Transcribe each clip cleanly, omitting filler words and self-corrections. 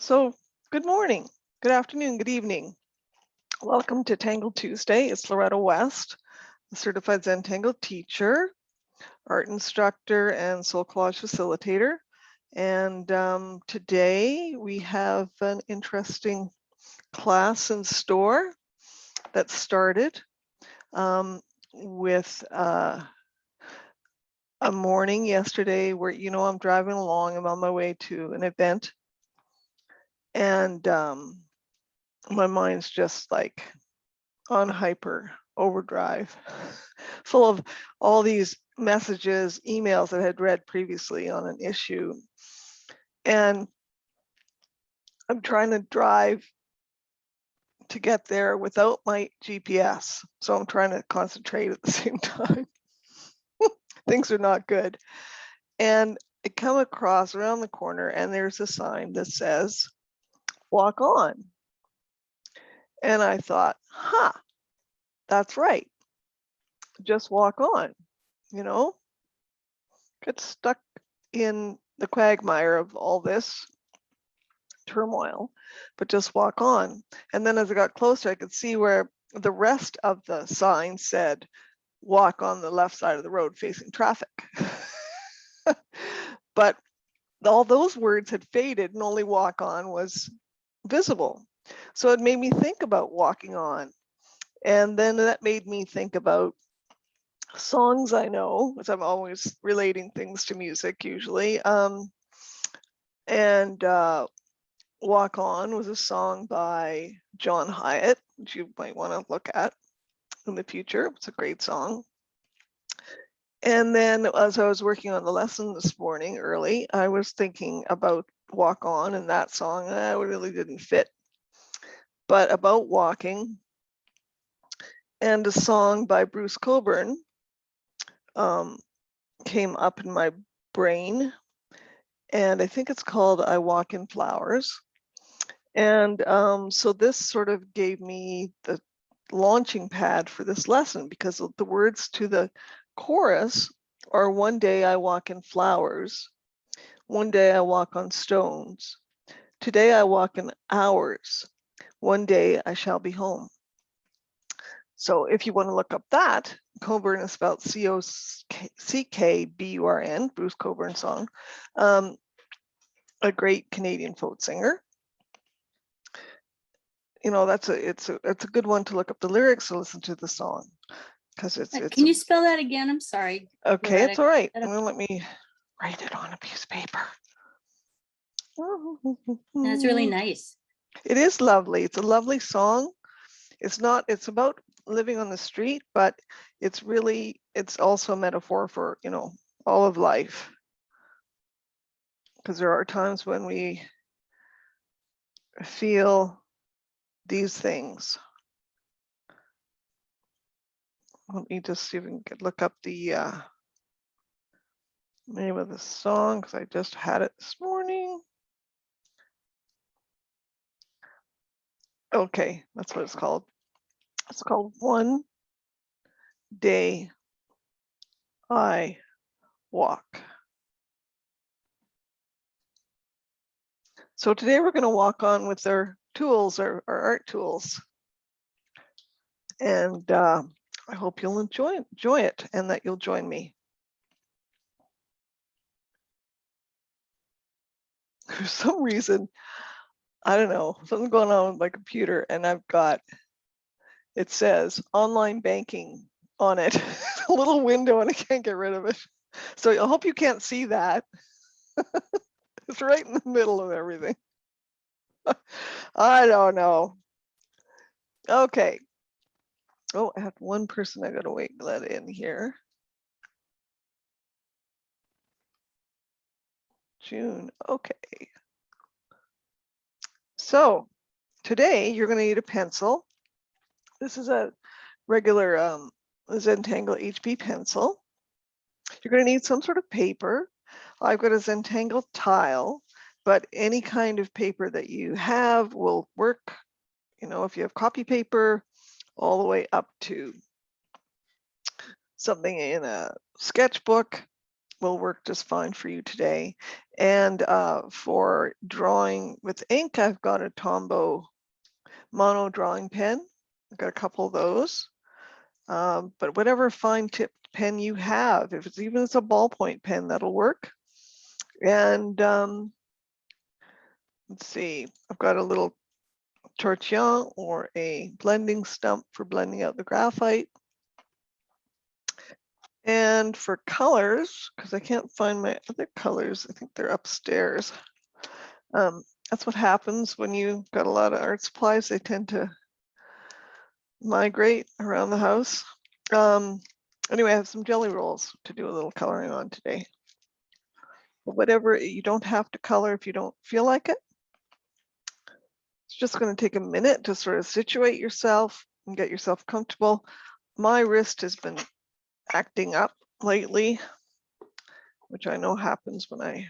So, good morning, good afternoon, good evening. Welcome to Tangle Tuesday. It's Loretta West, a certified Zentangle teacher, art instructor, and soul collage facilitator. And today we have an interesting class in store that started with a morning yesterday where, I'm driving along, I'm on my way to an event, and my mind's just like on hyper overdrive, full of all these messages, emails that I had read previously on an issue. And I'm trying to drive to get there without my GPS. So I'm trying to concentrate at the same time. Things are not good. And I come across around the corner and there's a sign that says, walk on. And I thought, that's right. Just walk on, get stuck in the quagmire of all this turmoil, but just walk on. And then as I got closer, I could see where the rest of the sign said, walk on the left side of the road facing traffic. But all those words had faded and only walk on was visible. So it made me think about walking on. And then that made me think about songs I know, because I'm always relating things to music usually. And Walk On was a song by John Hyatt, which you might want to look at in the future. It's a great song. And then as I was working on the lesson this morning early, I was thinking about Walk On and that song, and that really didn't fit. But about walking, and a song by Bruce Cockburn came up in my brain, and I think it's called I Walk in Flowers. And so this sort of gave me the launching pad for this lesson, because the words to the chorus are, one day I walk in flowers, one day I walk on stones, today I walk in hours, one day I shall be home. So if you want to look up that, Cockburn is spelled C-O-C-K-B-U-R-N, Bruce Cockburn song, a great Canadian folk singer. It's a good one to look up the lyrics to listen to the song, because it's Can you spell that again? I'm sorry. Okay, it's all right. Well, let me write it on a piece of paper. That's really nice. It is lovely. It's a lovely song. It's about living on the street, but it's also a metaphor for, all of life. Because there are times when we feel these things. Let me just see if we can look up the name of the song, because I just had it this morning. Okay, that's what it's called. It's called One Day I Walk. So today we're going to walk on with our tools, our art tools. And I hope you'll enjoy it and that you'll join me. For some reason, I don't know, something's going on with my computer, and it says online banking on it, a little window, and I can't get rid of it. So I hope you can't see that. It's right in the middle of everything. I don't know. Okay. Oh, I have one person I gotta let in here. June, okay. So today you're gonna need a pencil. This is a regular Zentangle HB pencil. You're gonna need some sort of paper. I've got a Zentangle tile, but any kind of paper that you have will work. If you have copy paper, all the way up to something in a sketchbook, will work just fine for you today. And for drawing with ink, I've got a Tombow mono drawing pen. I've got a couple of those. But whatever fine tipped pen you have, if it's even it's a ballpoint pen, that'll work. And let's see, I've got a little torchon or a blending stump for blending out the graphite. And for colors, because I can't find my other colors, I think they're upstairs. That's what happens when you've got a lot of art supplies. They tend to migrate around the house. Anyway, I have some jelly rolls to do a little coloring on today. But whatever, you don't have to color if you don't feel like it. It's just going to take a minute to sort of situate yourself and get yourself comfortable. My wrist has been acting up lately, which I know happens when I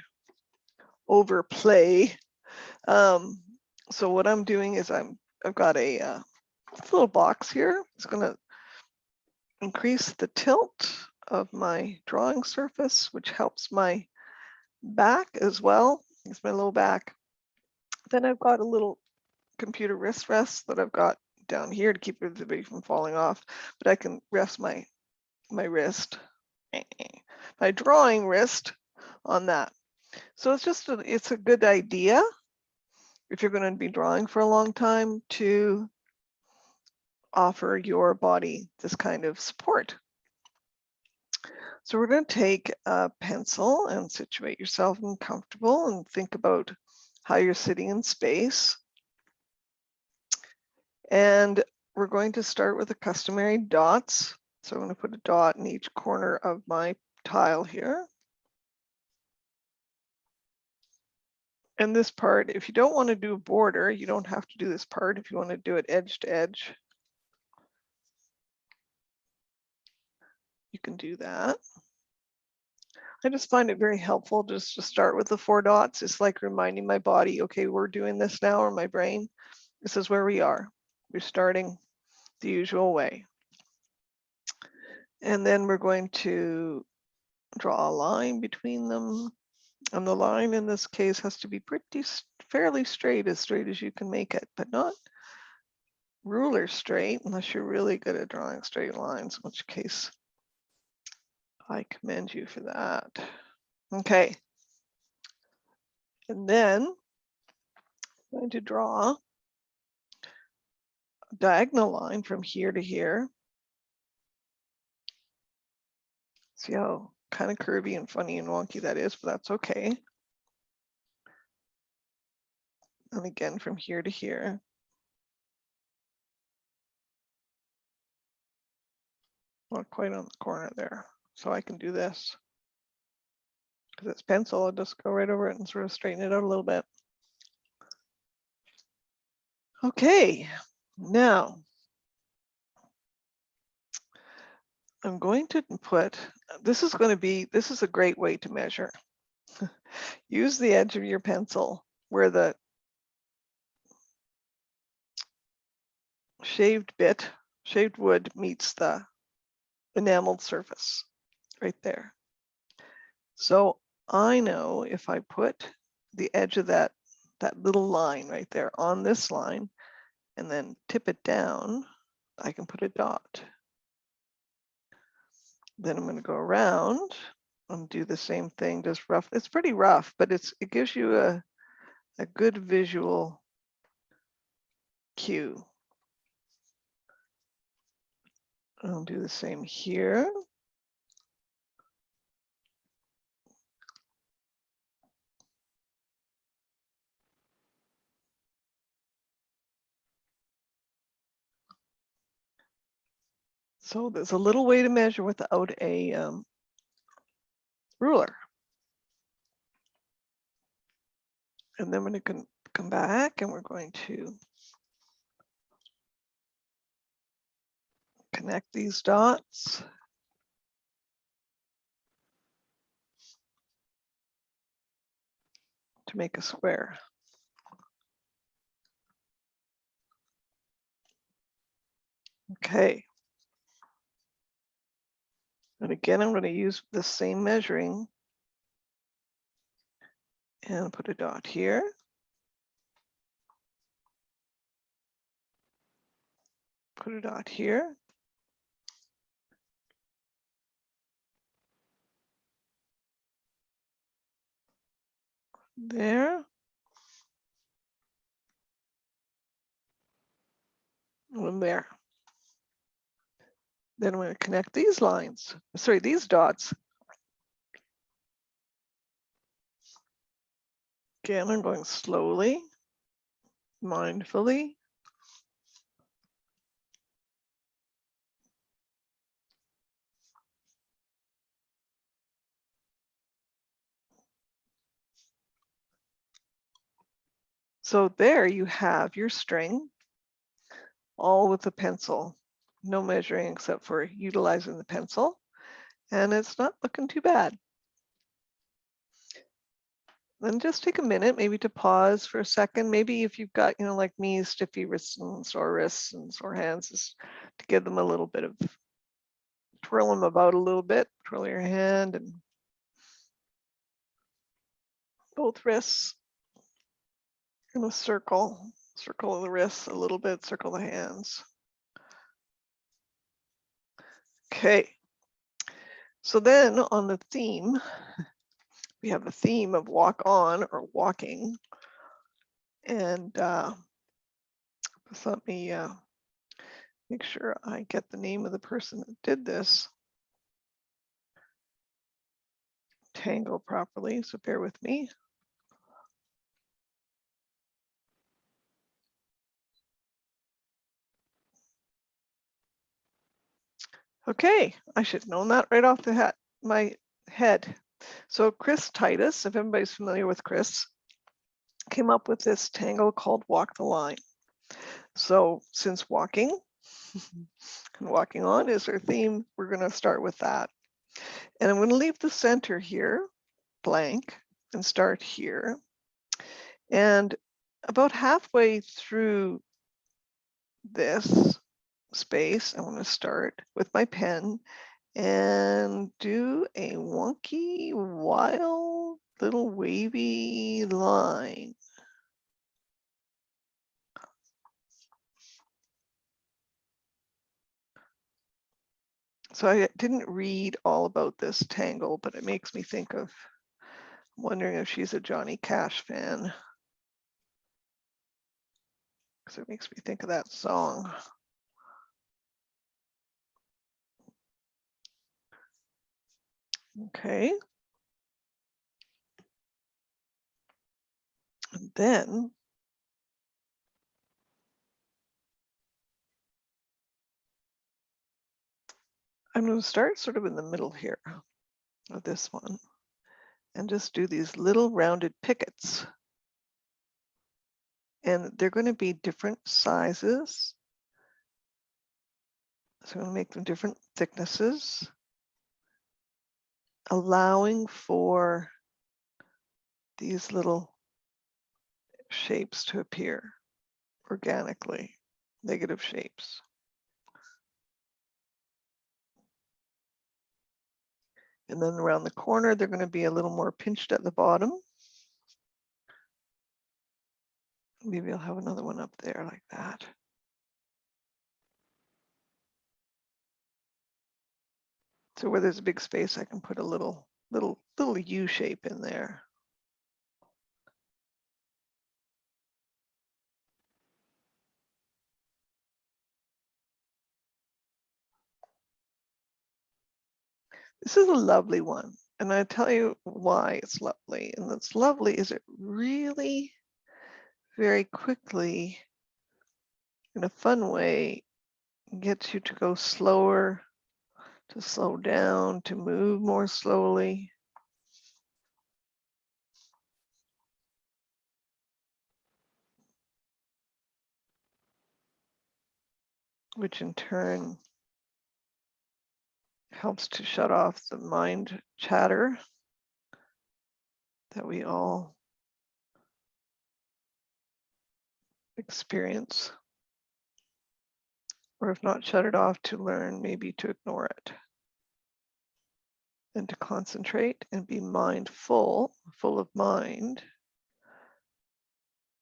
overplay. So what I'm doing is I've got a little box here. It's going to increase the tilt of my drawing surface, which helps my back as well. It's my low back. Then I've got a little computer wrist rest that I've got down here to keep the debris from falling off, but I can rest my wrist, my drawing wrist on that. So it's a good idea if you're going to be drawing for a long time to offer your body this kind of support. So we're going to take a pencil and situate yourself and comfortable and think about how you're sitting in space. And we're going to start with the customary dots. So I'm going to put a dot in each corner of my tile here. And this part, if you don't want to do a border, you don't have to do this part. If you want to do it edge to edge, you can do that. I just find it very helpful just to start with the 4 dots. It's like reminding my body, okay, we're doing this now, or my brain, this is where we are. We're starting the usual way. And then we're going to draw a line between them. And the line in this case has to be fairly straight as you can make it, but not ruler straight unless you're really good at drawing straight lines, in which case I commend you for that. Okay. And then I'm going to draw a diagonal line from here to here. See how kind of curvy and funny and wonky that is, but that's okay. And again, from here to here. Not quite on the corner there. So I can do this. Because it's pencil, I'll just go right over it and sort of straighten it out a little bit. Okay, now I'm going to put, this is a great way to measure. Use the edge of your pencil where the shaved wood meets the enameled surface right there. So I know if I put the edge of that little line right there on this line and then tip it down, I can put a dot. Then I'm going to go around and do the same thing, just rough. It's pretty rough, but it gives you a good visual cue. I'll do the same here. So there's a little way to measure without a ruler. And then we're going to come back and we're going to connect these dots. To make a square. Okay. And again, I'm going to use the same measuring and put a dot here. Put a dot here. There. And there. Then I'm going to connect these lines, sorry, these dots. Again, I'm going slowly, mindfully. So there you have your string, all with a pencil. No measuring except for utilizing the pencil. And it's not looking too bad. Then just take a minute, maybe to pause for a second. Maybe if you've got, like me, stiffy wrists and sore hands, just to give them a little bit of, twirl them about a little bit, twirl your hand and both wrists in a circle the wrists a little bit, circle the hands. Okay. So then on the theme, we have a theme of walk on or walking. And just let me make sure I get the name of the person that did this tangle properly, so bear with me. Okay, I should have known that right off the my head. So Chris Titus, if everybody's familiar with Chris, came up with this tangle called Walk the Line. So since walking and walking on is our theme, we're going to start with that. And I'm going to leave the center here blank and start here. And about halfway through this space, I want to start with my pen and do a wonky, wild, little wavy line. So I didn't read all about this tangle, but it makes me think of, wondering if she's a Johnny Cash fan, because it makes me think of that song. Okay. And then I'm going to start sort of in the middle here of this one and just do these little rounded pickets. And they're going to be different sizes. So I'm going to make them different thicknesses, allowing for these little shapes to appear organically, negative shapes. And then around the corner, they're going to be a little more pinched at the bottom. Maybe I'll have another one up there like that. So where there's a big space, I can put a little U shape in there. This is a lovely one. And I tell you why it's lovely. And it's lovely is it really very quickly, in a fun way, gets you to go slower, to slow down, to move more slowly. Which in turn helps to shut off the mind chatter that we all experience. Or if not shut it off, to learn maybe to ignore it. And to concentrate and be mindful, full of mind,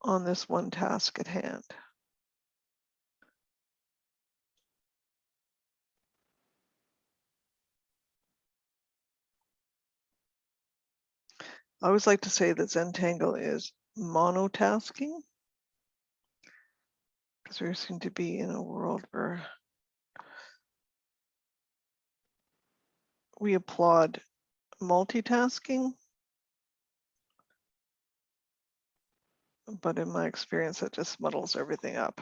on this one task at hand. I always like to say that Zentangle is monotasking, because we seem to be in a world where we applaud multitasking, but in my experience, that just muddles everything up.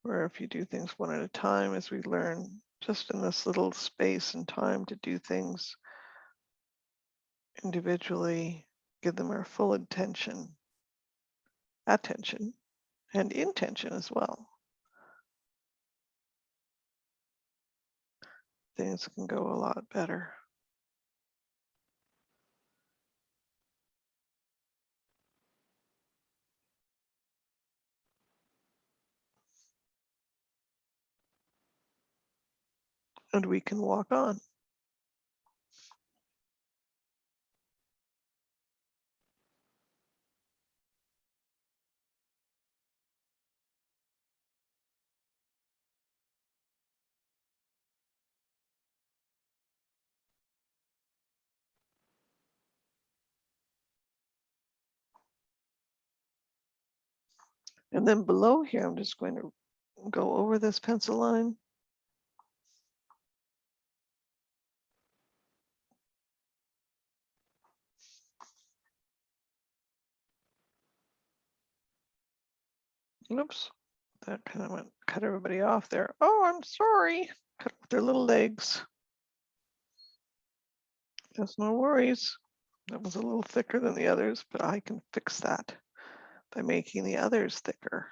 Where if you do things one at a time, as we learn just in this little space and time to do things individually, give them our full attention, and intention as well. Things can go a lot better. And we can walk on. And then below here, I'm just going to go over this pencil line. Oops, that kind of went, cut everybody off there. Oh, I'm sorry. Cut off their little legs. That's no worries. That was a little thicker than the others, but I can fix that by making the others thicker.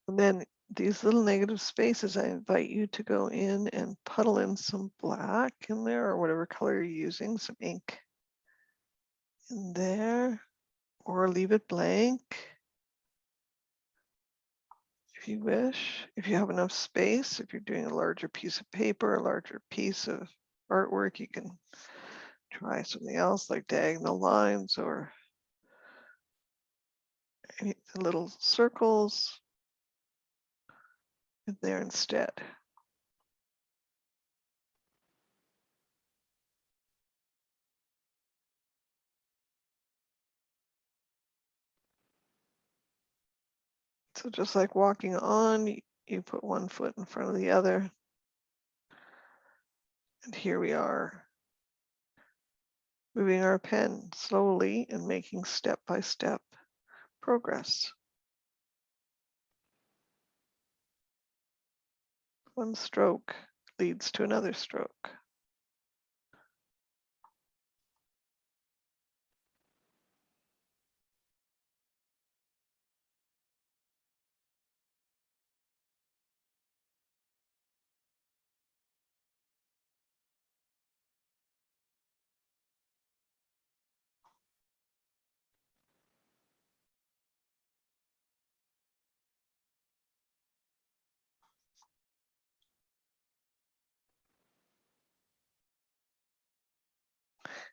And then these little negative spaces, I invite you to go in and puddle in some black in there, or whatever color you're using, some ink in there, or leave it blank if you wish. If you have enough space, if you're doing a larger piece of paper, a larger piece of artwork, you can try something else like diagonal lines or any little circles in there instead. So just like walking on, you put one foot in front of the other. And here we are, moving our pen slowly and making step-by-step progress. One stroke leads to another stroke.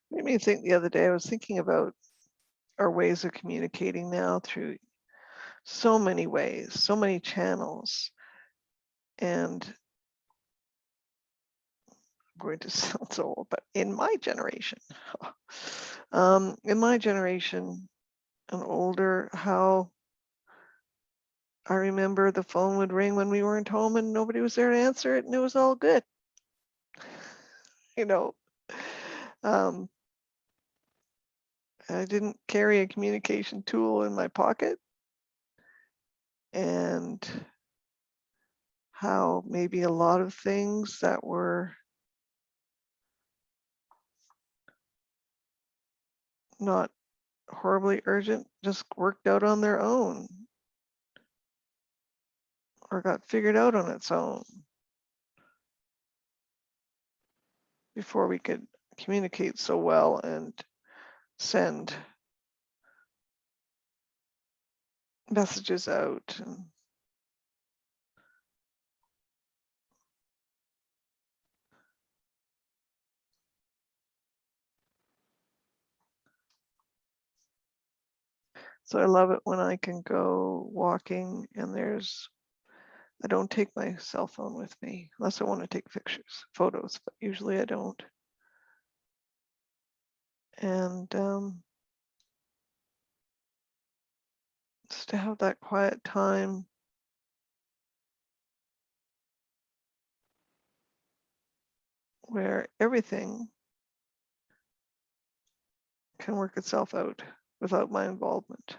Made me think the other day, I was thinking about our ways of communicating now through so many ways, so many channels. And I'm going to sound so old, but in my generation, and older, how I remember the phone would ring when we weren't home and nobody was there to answer it, and it was all good. You know, um, I didn't carry a communication tool in my pocket, and how maybe a lot of things that were not horribly urgent just worked out on their own or got figured out on its own before we could communicate so well and send messages out. And so I love it when I can go walking and I don't take my cell phone with me unless I want to take photos, but usually I don't. And just to have that quiet time where everything can work itself out without my involvement.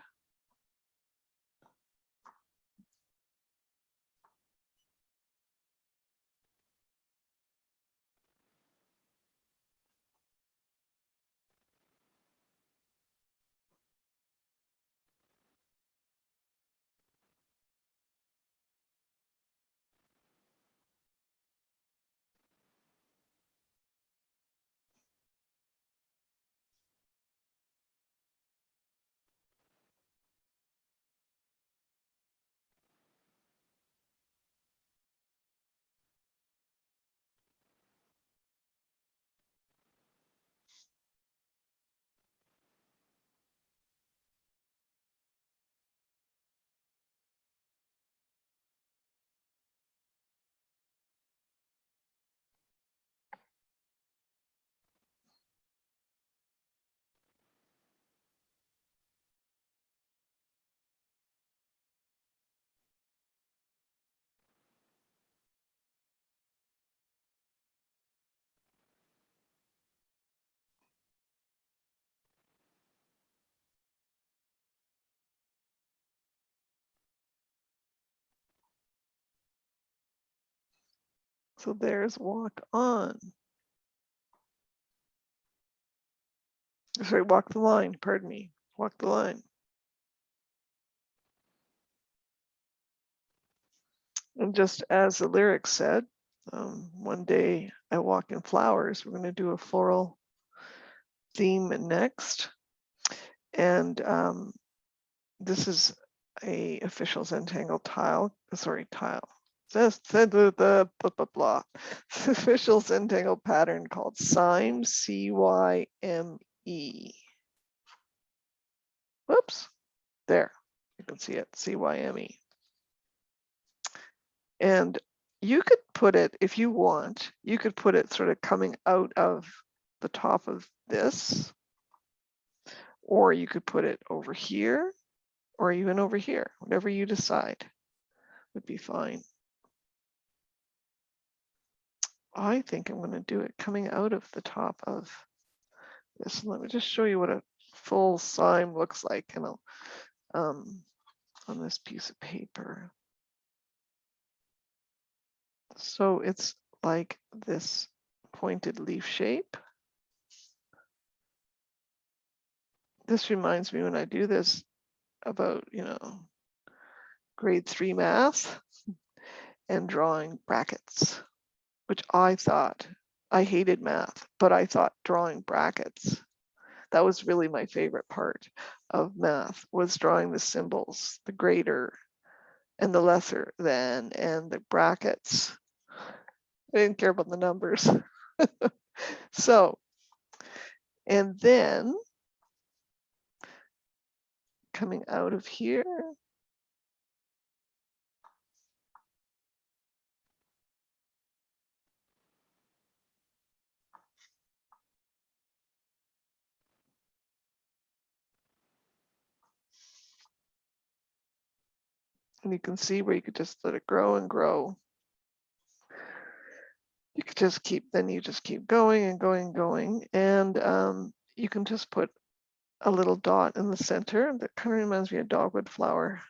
So there's walk on. Sorry, walk the line, pardon me, walk the line. And just as the lyrics said, one day I walk in flowers. We're going to do a floral theme next. And this is a official Zentangle tile. Says blah, blah, blah. Official Zentangle pattern called Cyme, C-Y-M-E. Whoops, there, you can see it, C-Y-M-E. And you could put it, if you want, you could put it sort of coming out of the top of this, or you could put it over here, or even over here, whatever you decide would be fine. I think I'm going to do it coming out of the top of this. Let me just show you what a full cyme looks like, and on this piece of paper. So it's like this pointed leaf shape. This reminds me when I do this about, grade 3 math and drawing brackets, which I hated math, but I thought drawing brackets, that was really my favorite part of math, was drawing the symbols, the greater and the lesser than, and the brackets. I didn't care about the numbers. So, and then coming out of here, and you can see where you could just let it grow and grow. You could just keep going and going and going. And you can just put a little dot in the center that kind of reminds me of dogwood flower.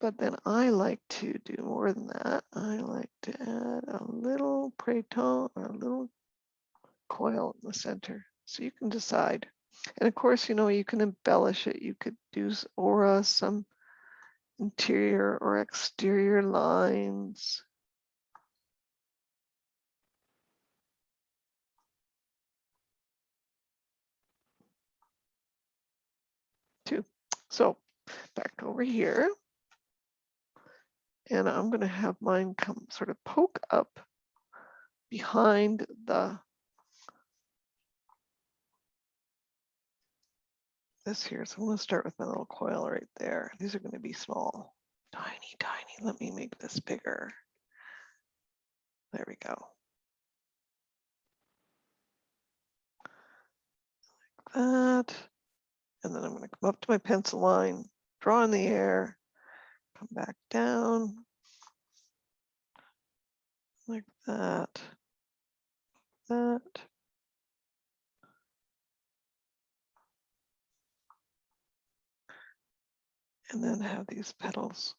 But then I like to do more than that. I like to add a little praton or a little coil in the center. So you can decide. And of course, you know, you can embellish it. You could use aura, some interior or exterior lines. Too. So back over here, and I'm going to have mine come sort of poke up behind this here. So I'm going to start with my little coil right there. These are going to be small, tiny, tiny. Let me make this bigger. There we go. Like that. And then I'm going to come up to my pencil line, draw in the air, come back down like that, that. And then have these petals.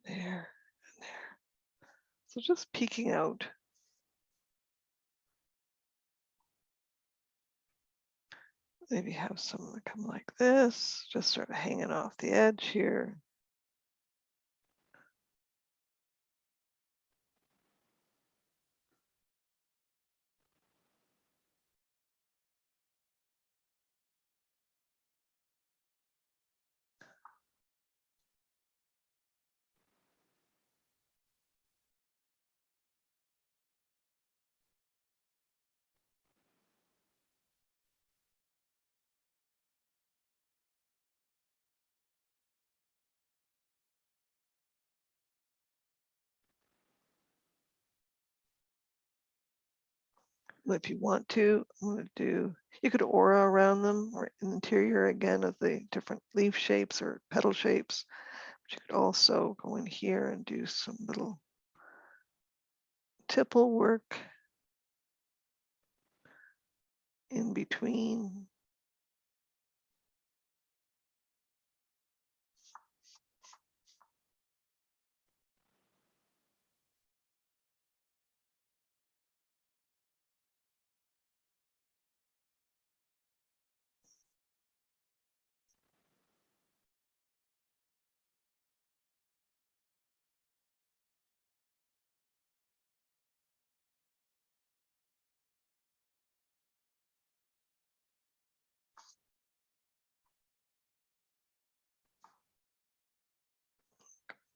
There and there. So just peeking out. Maybe have some that come like this, just sort of hanging off the edge here. If you want to, I'm going to do, you could aura around them or interior again of the different leaf shapes or petal shapes. But you could also go in here and do some little tipple work in between.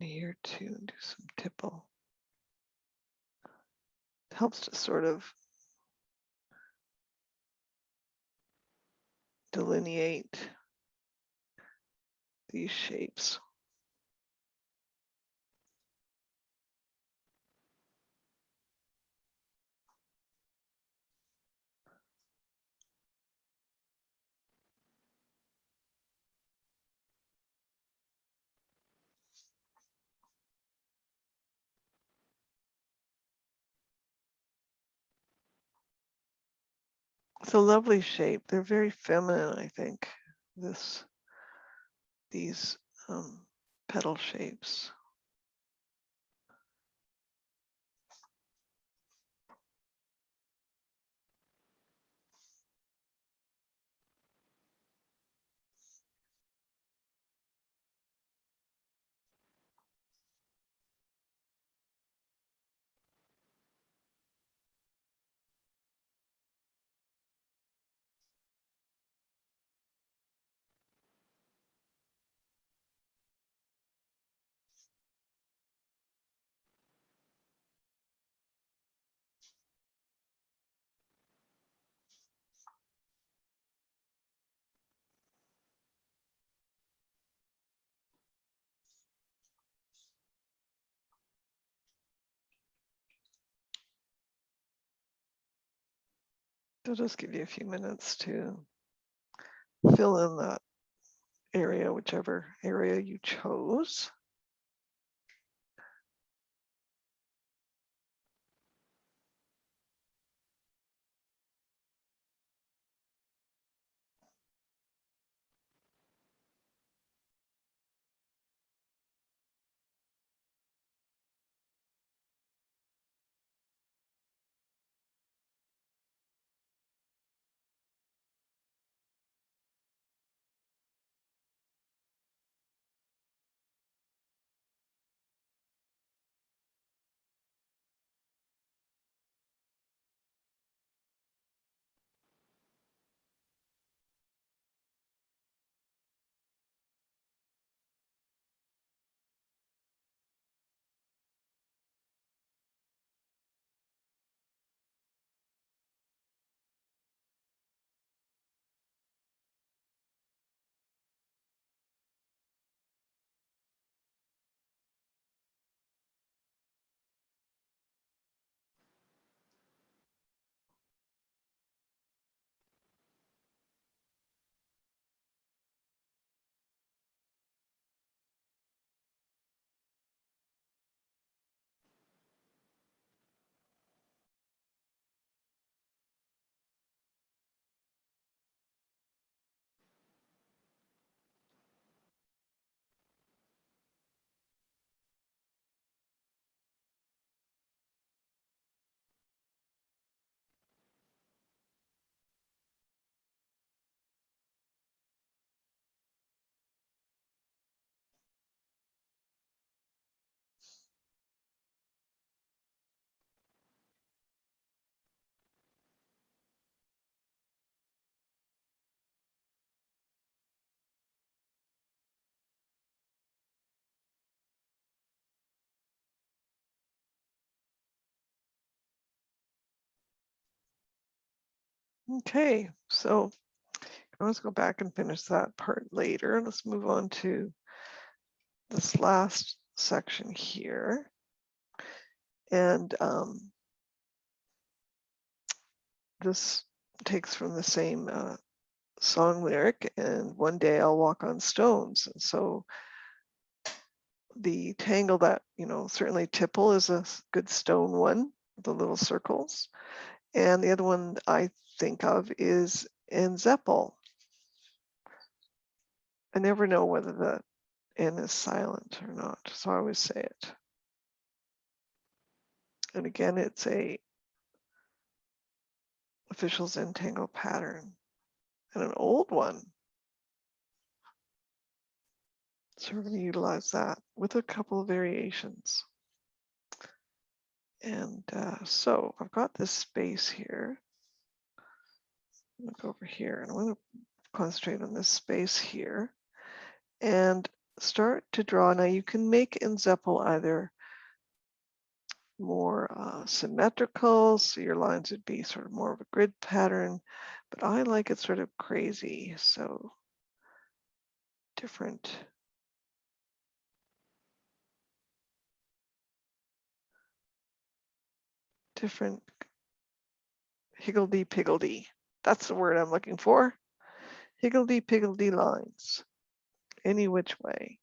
Here too, and do some tipple. It helps to sort of delineate these shapes. It's a lovely shape. They're very feminine, I think. These petal shapes. I'll just give you a few minutes to fill in that area, whichever area you chose. Okay, so let's go back and finish that part later. Let's move on to this last section here. And this takes from the same song lyric, and one day I'll walk on stones. And so the tangle that, certainly tipple is a good stone one, the little circles. And the other one I think of is enzeppel. I never know whether the N is silent or not, so I always say it. And again, it's a official Zentangle pattern and an old one. So we're going to utilize that with a couple of variations. And so I've got this space here. Look over here, and I'm going to concentrate on this space here and start to draw. Now you can make enzeppel either more symmetrical, so your lines would be sort of more of a grid pattern, but I like it sort of crazy, so different higgledy-piggledy. That's the word I'm looking for. Higgledy-piggledy lines, any which way.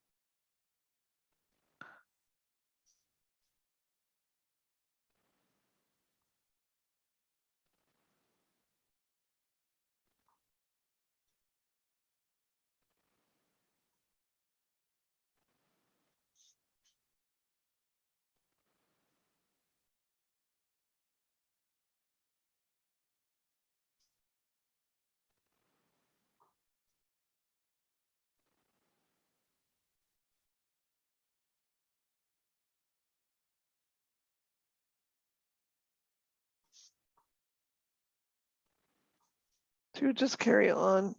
So you just carry on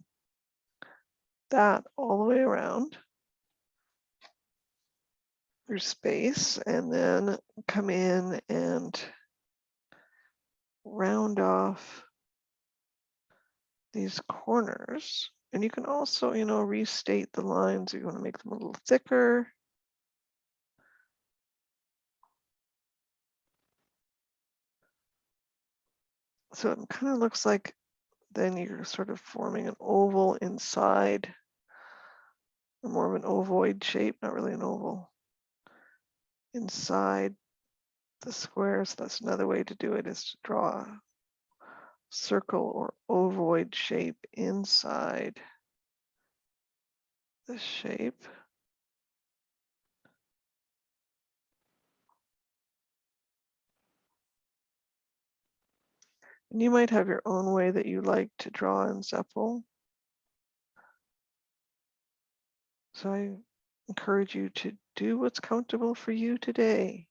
that all the way around your space, and then come in and round off these corners. And you can also, restate the lines. You want to make them a little thicker. So it kind of looks like then you're sort of forming an oval inside, or more of an ovoid shape, not really an oval, inside the square. So that's another way to do it, is to draw a circle or ovoid shape inside the shape. And you might have your own way that you like to draw in Zeppel. So I encourage you to do what's comfortable for you today.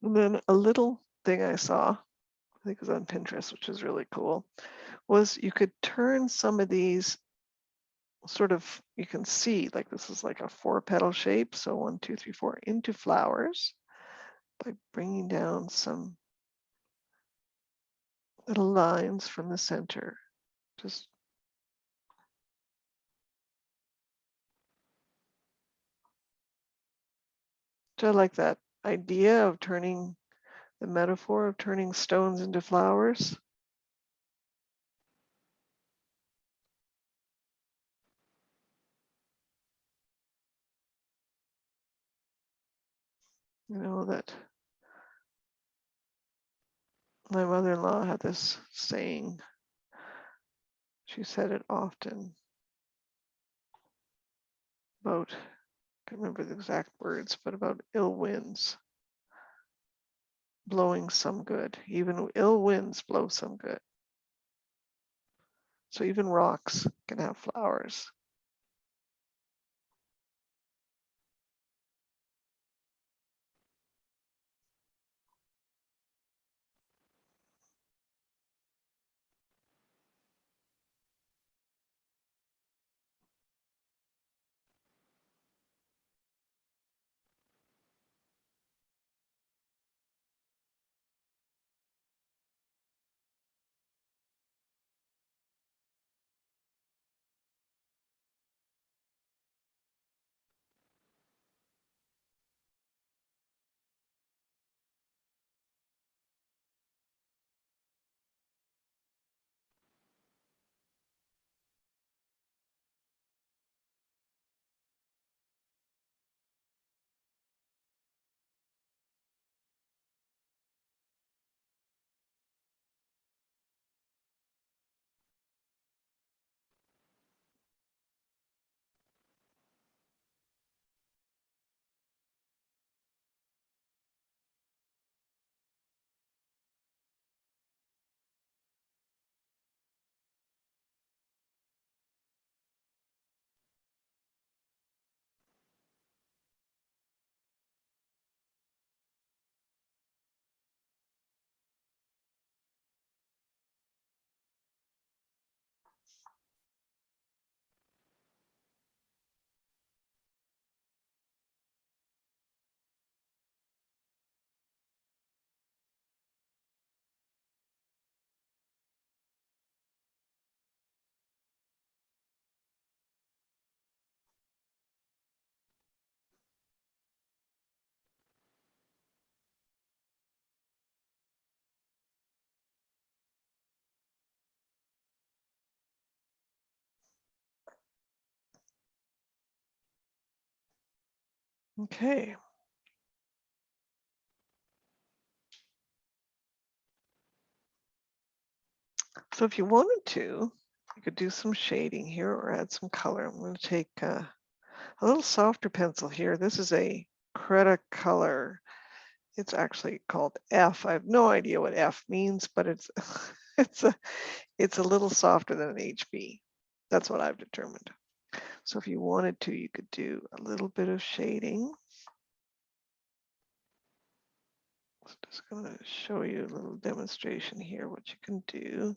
And then a little thing I saw, I think it was on Pinterest, which is really cool, was you could turn some of these sort of, you can see like this is like a 4-petal shape. So 1, 2, 3, 4 into flowers by bringing down some little lines from the center. Just I like that idea of turning the metaphor of turning stones into flowers. You know, that my mother-in-law had this saying, she said it often about, I can't remember the exact words, but about ill winds blowing some good. Even ill winds blow some good. So even rocks can have flowers. Okay. So if you wanted to, you could do some shading here or add some color. I'm going to take a little softer pencil here. This is a Cretacolor. It's actually called F. I have no idea what F means, but it's it's a little softer than an HB. That's what I've determined. So if you wanted to, you could do a little bit of shading. So just going to show you a little demonstration here, what you can do.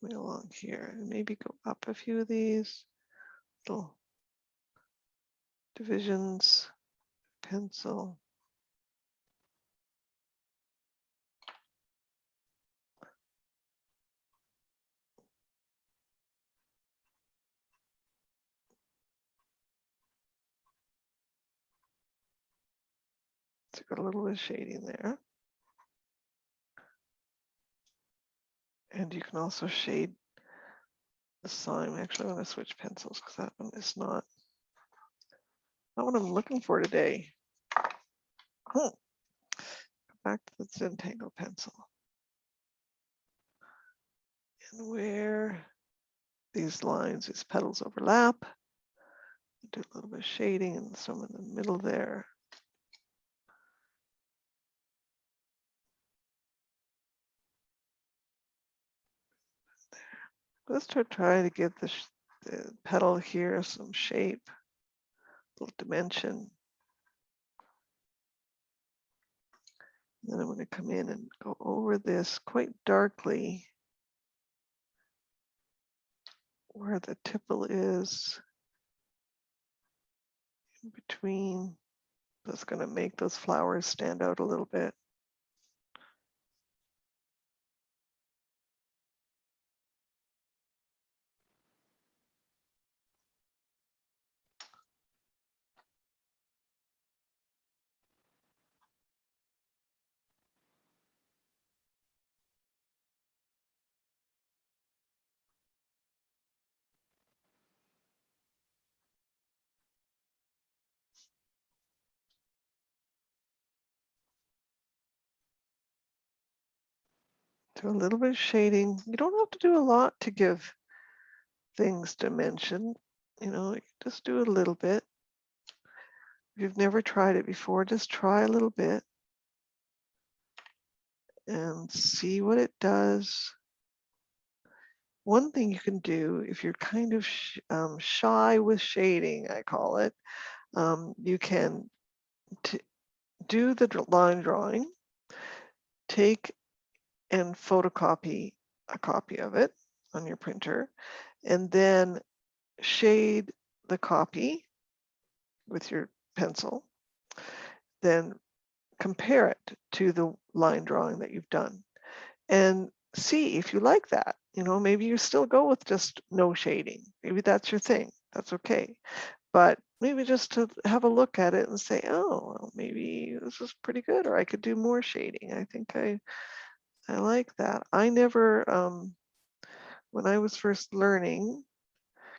Coming along here, and maybe go up a few of these little divisions, pencil. So got a little bit of shading there. And you can also shade the slime. Actually, I want to switch pencils because that one is not what I'm looking for today. Go back to the Zentangle pencil. And where these lines, these petals overlap, do a little bit of shading and some in the middle there. Let's try to give the petal here some shape, a little dimension. Then I'm going to come in and go over this quite darkly where the tipple is in between. That's going to make those flowers stand out a little bit. Do a little bit of shading. You don't have to do a lot to give things dimension. You know, you just do a little bit. If you've never tried it before, just try a little bit and see what it does. One thing you can do if you're kind of shy with shading, I call it, you can do the line drawing, take and photocopy a copy of it on your printer, and then shade the copy with your pencil, then compare it to the line drawing that you've done and see if you like that. You know, maybe you still go with just no shading. Maybe that's your thing. That's okay. But maybe just to have a look at it and say, oh, well, maybe this is pretty good, or I could do more shading. I think I like that. I never, when I was first learning,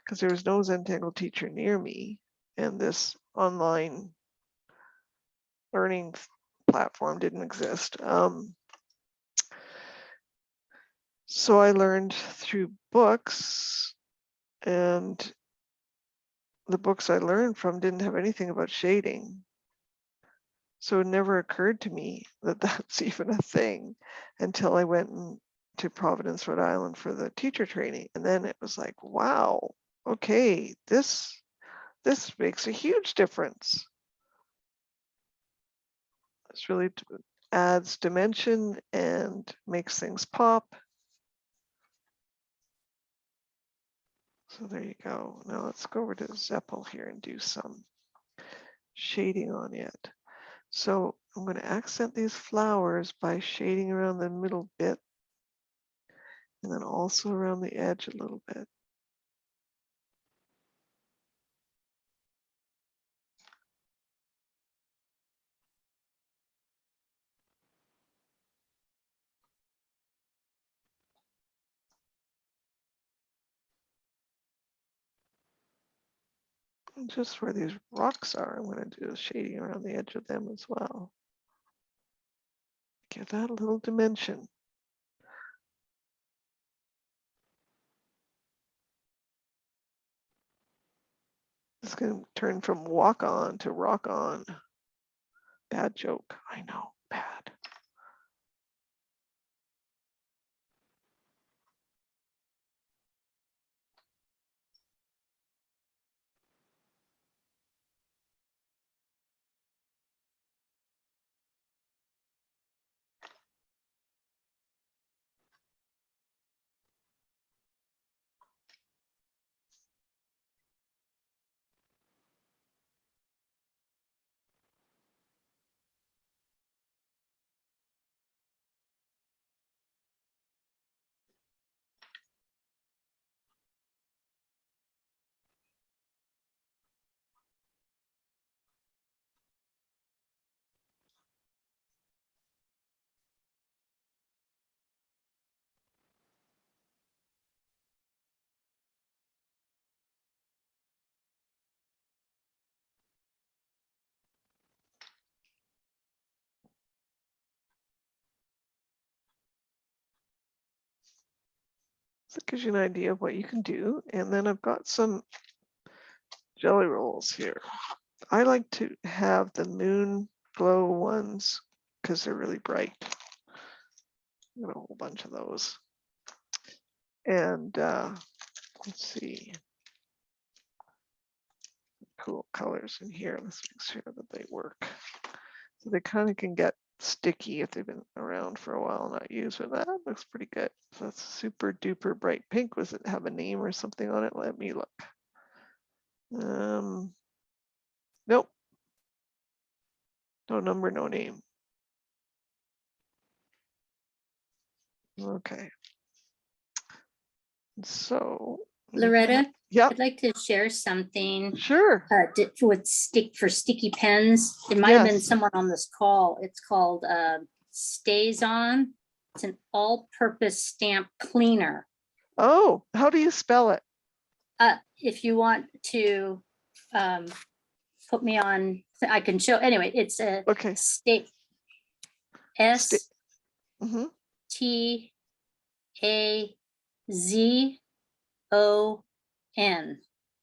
because there was no Zentangle teacher near me, and this online learning platform didn't exist. So I learned through books, and the books I learned from didn't have anything about shading. So it never occurred to me that that's even a thing until I went to Providence, Rhode Island for the teacher training. And then it was like, wow, okay, this makes a huge difference. This really adds dimension and makes things pop. So there you go. Now let's go over to Zeppel here and do some shading on it. So I'm going to accent these flowers by shading around the middle bit and then also around the edge a little bit. And just where these rocks are, I'm going to do shading around the edge of them as well. Give that a little dimension. It's going to turn from walk on to rock on. Bad joke, I know, bad. So it gives you an idea of what you can do. And then I've got some jelly rolls here. I like to have the moon glow ones because they're really bright. I've got a whole bunch of those. And let's see, cool colors in here. Let's make sure that they work. So they kind of can get sticky if they've been around for a while, not used, but that looks pretty good. So that's super duper bright pink. Was it have a name or something on it? Let me look. Nope. No number, no name. Okay. So. Loretta, Yep. I'd like to share something Sure. with for sticky pens. It might have been Yes. someone on this call. It's called Stays On. It's an all-purpose stamp cleaner. Oh, how do you spell it? If you want to put me on, I can show. Anyway, it's a Okay. state STAZON.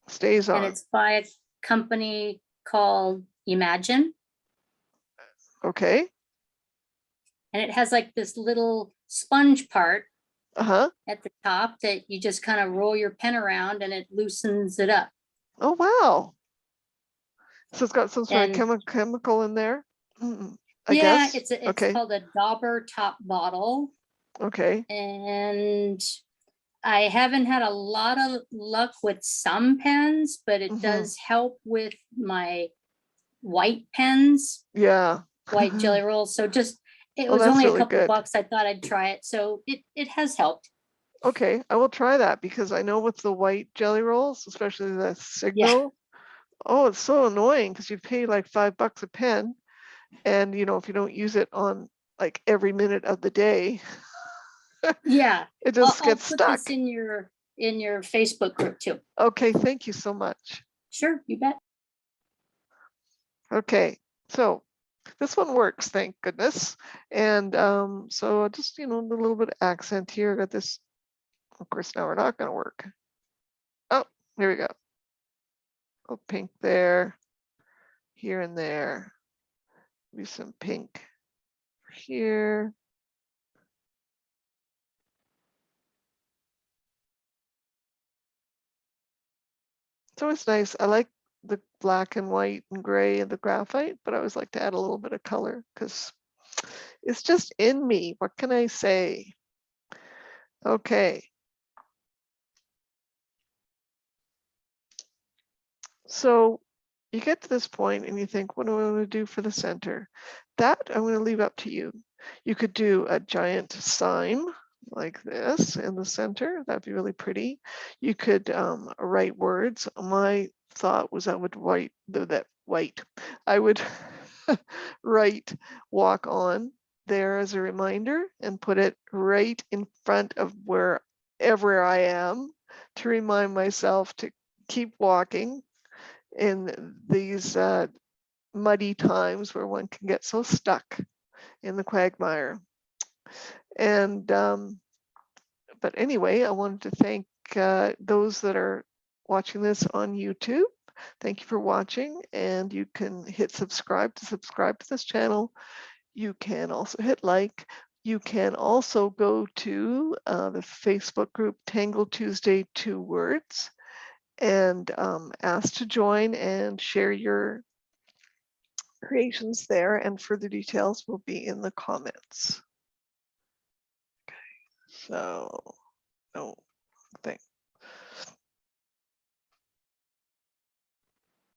Stays on. And it's by a company called Imagine. Okay. And it has like this little sponge part Uh-huh. at the top that you just kind of roll your pen around and it loosens it up. Oh, wow. So it's got some sort And of chemical in there. I yeah, guess. it's Okay. called a Dauber top bottle. Okay. And I haven't had a lot of luck with some pens, but it does help with my white pens, Yeah. white jelly rolls. So just, it Oh, was that's only a really couple good. bucks. I thought I'd try it. So it has helped. Okay, I will try that because I know with the white jelly rolls, especially the Signal, oh, it's so annoying because you pay like $5 a pen, and you know if you don't use it on like every minute of the day, Yeah. it just I'll gets put stuck. this in your Facebook group too. Okay, thank you so much. Sure, you bet. Okay, so this one works, thank goodness. And so just, you know, a little bit of accent here. I got this. Of course, now we're not going to work. Oh, here we go. Oh, pink there, here and there. Maybe some pink here. It's always nice. I like the black and white and gray and the graphite, but I always like to add a little bit of color because it's just in me. What can I say? Okay. So you get to this point and you think, what do I want to do for the center? That I'm going to leave up to you. You could do a giant sign like this in the center. That'd be really pretty. You could write words. My thought was I would write I would write walk on there as a reminder and put it right in front of wherever I am to remind myself to keep walking in these muddy times where one can get so stuck in the quagmire. And but anyway, I wanted to thank those that are watching this on YouTube. Thank you for watching, and you can hit subscribe to this channel. You can also hit like. You can also go to the Facebook group TangleTuesday 2 Words and ask to join and share your creations there, and further details will be in the comments. Okay, so no thing.